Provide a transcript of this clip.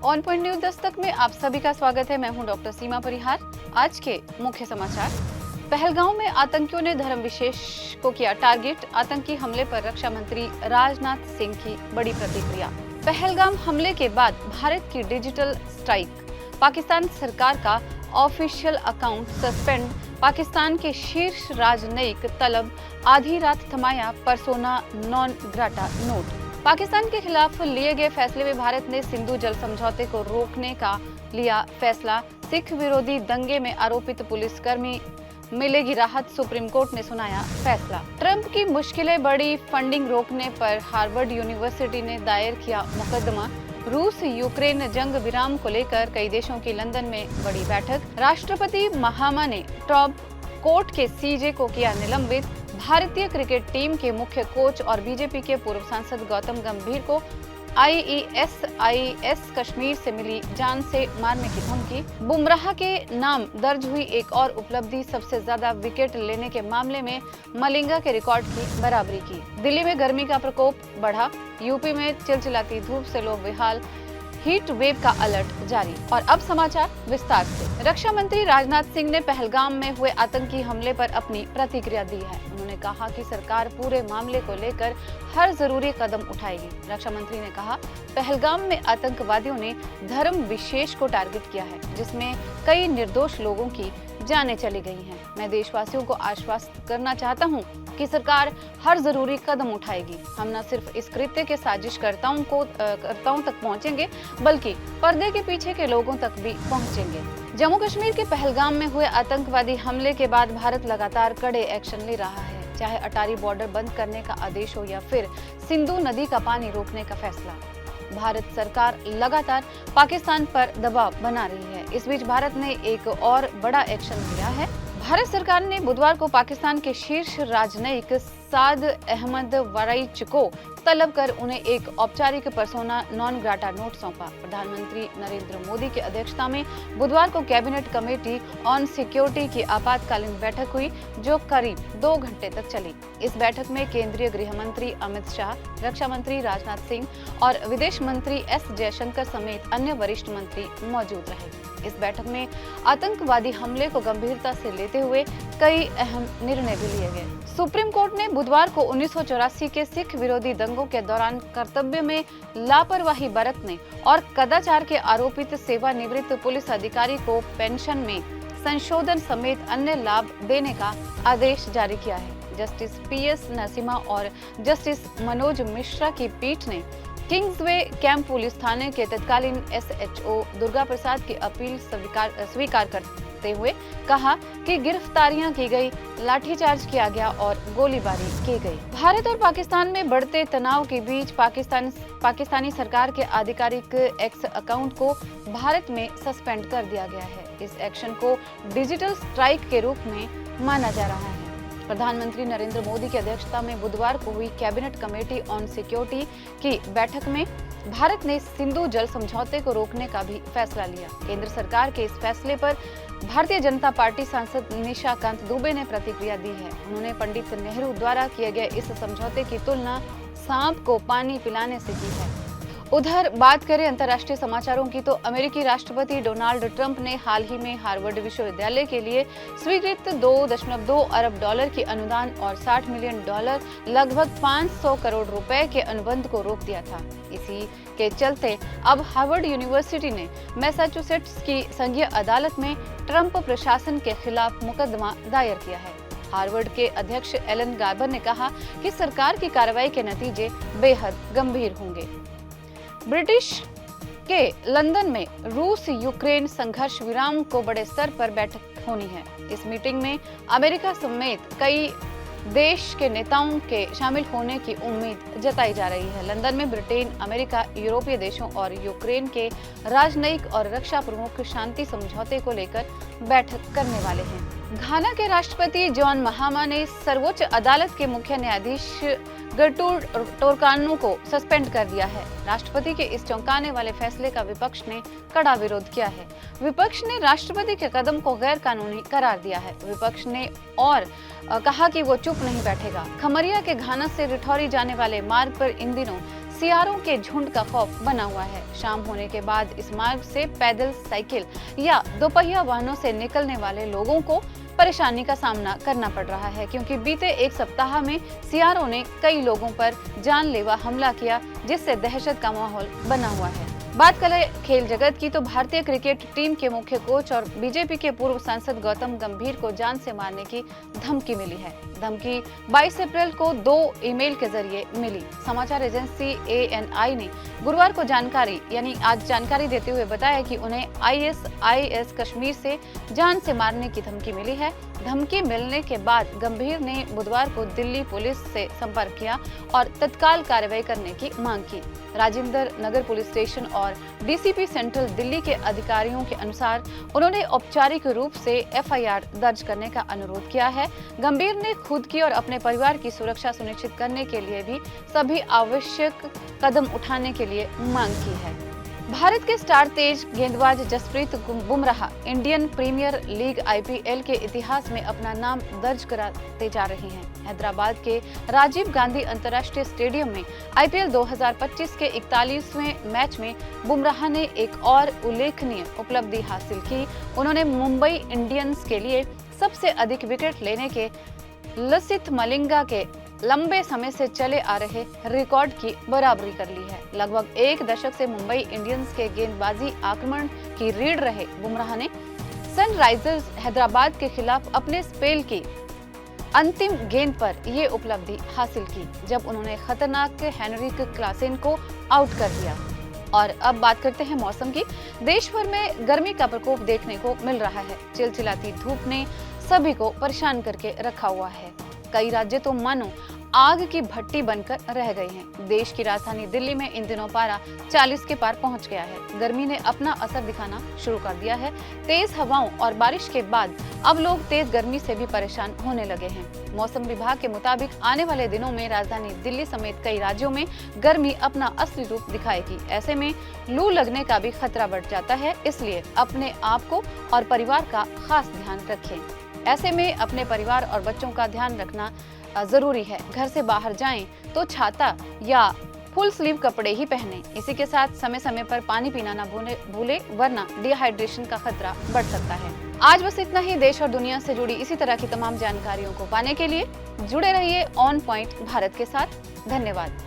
On point news Dastak में आप सभी का स्वागत है। मैं हूं डॉक्टर सीमा परिहार। आज के मुख्य समाचार। पहलगाम में आतंकियों ने धर्म विशेष को किया टारगेट। आतंकी हमले पर रक्षा मंत्री राजनाथ सिंह की बड़ी प्रतिक्रिया। पहलगाम हमले के बाद भारत की डिजिटल स्ट्राइक। पाकिस्तान सरकार का ऑफिशियल अकाउंट सस्पेंड। पाकिस्तान के शीर्ष राजनयिक तलब। आधी रात थमाया persona non grata note. Pakistan के खिलाफ लिए गए फैसले में भारत ने सिंधु जल समझौते को रोकने का लिया फैसला। सिख विरोधी दंगे में आरोपित पुलिसकर्मी मिलेगी राहत। सुप्रीम कोर्ट ने सुनाया फैसला। ट्रंप की मुश्किलें बढ़ी। फंडिंग रोकने पर हार्वर्ड यूनिवर्सिटी ने दायर किया मुकदमा। रूस यूक्रेन जंग विराम को लेकर कई देशों की लंदन में बड़ी बैठक। राष्ट्रपति महामा ने टॉप कोर्ट के सीजे को किया निलंबित। भारतीय क्रिकेट टीम के मुख्य कोच और बीजेपी के पूर्व सांसद गौतम गंभीर को आईएसआईएस कश्मीर से मिली जान से मारने की धमकी। बुमराह के नाम दर्ज हुई एक और उपलब्धि। सबसे ज्यादा विकेट लेने के मामले में मलिंगा के रिकॉर्ड की बराबरी की। दिल्ली में गर्मी का प्रकोप बढ़ा। यूपी में चिलचिलाती धूप से लोग बेहाल। हीट वेव का अलर्ट जारी। और अब समाचार विस्तार से। रक्षा मंत्री राजनाथ सिंह ने पहलगाम में हुए आतंकी हमले पर अपनी प्रतिक्रिया दी है। उन्होंने कहा कि सरकार पूरे मामले को लेकर हर जरूरी कदम उठाएगी। रक्षा मंत्री ने कहा, पहलगाम में आतंकवादियों ने धर्म विशेष को टारगेट किया है, जिसमें कई निर्दोष लोगों की जानें चली गई हैं। मैं देशवासियों को आश्वस्त करना चाहता हूं कि सरकार हर जरूरी कदम उठाएगी। हम न सिर्फ इस कृत्य के साजिशकर्ताओं तक पहुंचेंगे, बल्कि पर्दे के पीछे के लोगों तक भी पहुंचेंगे। जम्मू कश्मीर के पहलगाम में हुए आतंकवादी हमले के बाद भारत लगातार कड़े एक्शन ले रहा है, चाहे अटारी बॉर्डर बंद करने का आदेश हो या फिर सिंधु नदी का पानी रोकने का फैसला। भारत सरकार लगातार पाकिस्तान पर दबाव बना रही है। इस बीच भारत ने एक और बड़ा एक्शन लिया है। भारत सरकार ने बुधवार को पाकिस्तान के शीर्ष राजनयिक साद अहमद वराइच को तलब कर उन्हें एक औपचारिक पर्सोना नॉन ग्राटा नोट सौंपा। प्रधानमंत्री नरेंद्र मोदी की अध्यक्षता में बुधवार को कैबिनेट कमेटी ऑन सिक्योरिटी की आपातकालीन बैठक हुई, जो करीब 2 घंटे तक चली। इस बैठक में केंद्रीय गृह मंत्री अमित शाह, रक्षा मंत्री राजनाथ सिंह और विदेश मंत्री एस जयशंकर समेत अन्य वरिष्ठ मंत्री मौजूद रहे। इस बैठक में आतंकवादी हमले को गंभीरता से लेते हुए कई अहम निर्णय भी लिए गए। सुप्रीम कोर्ट ने बुधवार को 1984 के सिख विरोधी दंगों के दौरान कर्तव्य में लापरवाही बरतने और कदाचार के आरोपित सेवानिवृत्त पुलिस अधिकारी को पेंशन में संशोधन समेत अन्य लाभ देने का आदेश जारी किया है। जस्टिस पीएस नरसिम्हा और जस्टिस मनोज मिश्रा की पीठ ने किंग्सवे कैंप पुलिस थाने के तत्कालीन एसएचओ दुर्गा प्रसाद की अपील स्वीकार करते हुए कहा कि गिरफ्तारियां की गई, लाठीचार्ज किया गया और गोलीबारी की गई। भारत और पाकिस्तान में बढ़ते तनाव के बीच पाकिस्तानी सरकार के आधिकारिक एक्स अकाउंट को भारत में सस्पेंड कर दिया गया है। इस एक्शन को डिजिटल स्ट्राइक के रूप में माना जा रहा है। प्रधानमंत्री नरेंद्र मोदी की अध्यक्षता में बुधवार को हुई कैबिनेट कमेटी ऑन सिक्योरिटी की बैठक में भारत ने सिंधु जल समझौते को रोकने का भी फैसला लिया। केंद्र सरकार के इस फैसले पर भारतीय जनता पार्टी सांसद निशाकांत दुबे ने प्रतिक्रिया दी है। उन्होंने पंडित नेहरू द्वारा किए गए इस समझौते की तुलना सांप को पानी पिलाने से की है। उधर बात करें अंतर्राष्ट्रीय समाचारों की, तो अमेरिकी राष्ट्रपति डोनाल्ड ट्रंप ने हाल ही में हार्वर्ड विश्वविद्यालय के लिए स्वीकृत $2.2 अरब की अनुदान और $60 मिलियन लगभग 500 करोड़ रुपए के अनुबंध को रोक दिया था। इसी के चलते अब हार्वर्ड यूनिवर्सिटी ने मैसाचुसेट्स की संघीय अदालत में ट्रंप प्रशासन के खिलाफ मुकदमा दायर किया है। हार्वर्ड के अध्यक्ष एलन गार्बर ने कहा कि सरकार की कार्रवाई के नतीजे बेहद गंभीर होंगे। ब्रिटिश के लंदन में रूस यूक्रेन संघर्ष विराम को बड़े स्तर पर बैठक होनी है। इस मीटिंग में अमेरिका समेत कई देश के नेताओं के शामिल होने की उम्मीद जताई जा रही है। लंदन में ब्रिटेन, अमेरिका, यूरोपीय देशों और यूक्रेन के राजनयिक और रक्षा प्रमुख शांति समझौते को लेकर बैठक करने वाले हैं। घाना के राष्ट्रपति जॉन महामा ने सर्वोच्च अदालत के मुख्य न्यायाधीश गर्टूड टोरकानो को सस्पेंड कर दिया है। राष्ट्रपति के इस चौंकाने वाले फैसले का विपक्ष ने कड़ा विरोध किया है। विपक्ष ने राष्ट्रपति के कदम को गैर कानूनी करार दिया है। विपक्ष ने और कहा कि वो चुप नहीं बैठेगा। खमरिया के घाना से रिठौरी जाने वाले मार्ग पर इन दिनों सियारों के झुंड का खौफ बना हुआ है। शाम होने के बाद इस मार्ग से पैदल, साइकिल या दोपहिया वाहनों से निकलने वाले लोगों को परेशानी का सामना करना पड़ रहा है, क्योंकि बीते एक सप्ताह में सियारों ने कई लोगों पर जानलेवा हमला किया, जिससे दहशत का माहौल बना हुआ है। बात करें खेल जगत की, तो भारतीय क्रिकेट टीम के मुख्य कोच और बीजेपी के पूर्व सांसद गौतम गंभीर को जान से मारने की धमकी मिली है। धमकी 22 अप्रैल को 2 ईमेल के जरिए मिली। समाचार एजेंसी ANI ने गुरुवार को आज जानकारी देते हुए बताया कि उन्हें ISIS कश्मीर से जान से मारने की धमकी मिली है। धमकी मिलने के बाद गंभीर ने बुधवार को दिल्ली पुलिस से संपर्क किया और तत्काल कार्रवाई करने की मांग की। राजेंद्र नगर पुलिस स्टेशन और DCP सेंट्रल दिल्ली के अधिकारियों के अनुसार उन्होंने औपचारिक रूप से FIR दर्ज करने का अनुरोध किया है। गंभीर ने खुद की और अपने परिवार की सुरक्षा सुनिश्चित करने के लिए भी सभी आवश्यक कदम उठाने के लिए मांग की है। भारत के स्टार तेज गेंदबाज Jasprit Bumrah Indian Premier League IPL के इतिहास में अपना नाम दर्ज कराते जा रहे हैं। हैदराबाद के राजीव गांधी अंतर्राष्ट्रीय स्टेडियम में IPL 2025 के 41वें मैच में बुमराह ने एक और उल्लेखनीय उपलब्धि हासिल की। उन्होंने मुंबई इंडियंस के लिए सबसे अधिक विकेट लेने के लसिथ मलिंगा के लंबे समय से चले आ रहे रिकॉर्ड की बराबरी कर ली है। लगभग एक दशक से मुंबई इंडियंस के गेंदबाजी आक्रमण की रीढ़ रहे बुमराह ने सनराइजर्स हैदराबाद के खिलाफ अपने स्पेल की अंतिम गेंद पर ये उपलब्धि हासिल की, जब उन्होंने खतरनाक हेनरिक क्लासेन को आउट कर दिया। और अब बात करते हैं मौसम की। देश भर में गर्मी का प्रकोप देखने को मिल रहा है। चिलचिलाती धूप ने सभी को परेशान करके रखा हुआ है। कई राज्य तो मानो आग की भट्टी बनकर रह गए हैं। देश की राजधानी दिल्ली में इन दिनों पारा 40 के पार पहुंच गया है। गर्मी ने अपना असर दिखाना शुरू कर दिया है। तेज हवाओं और बारिश के बाद अब लोग तेज गर्मी से भी परेशान होने लगे हैं। मौसम विभाग के मुताबिक आने वाले दिनों में राजधानी दिल्ली समेत कई राज्यों में गर्मी अपना असली रूप दिखाएगी। ऐसे में लू लगने का भी खतरा बढ़ जाता है, इसलिए अपने आप को और परिवार का खास ध्यान रखें। ऐसे में अपने परिवार और बच्चों का ध्यान रखना जरूरी है। घर से बाहर जाएं तो छाता या फुल स्लीव कपड़े ही पहनें। इसी के साथ समय समय पर पानी पीना ना भूले, वरना डिहाइड्रेशन का खतरा बढ़ सकता है। आज बस इतना ही। देश और दुनिया से जुड़ी इसी तरह की तमाम जानकारियों को पाने के लिए जुड़े रहिए ऑन पॉइंट भारत के साथ। धन्यवाद।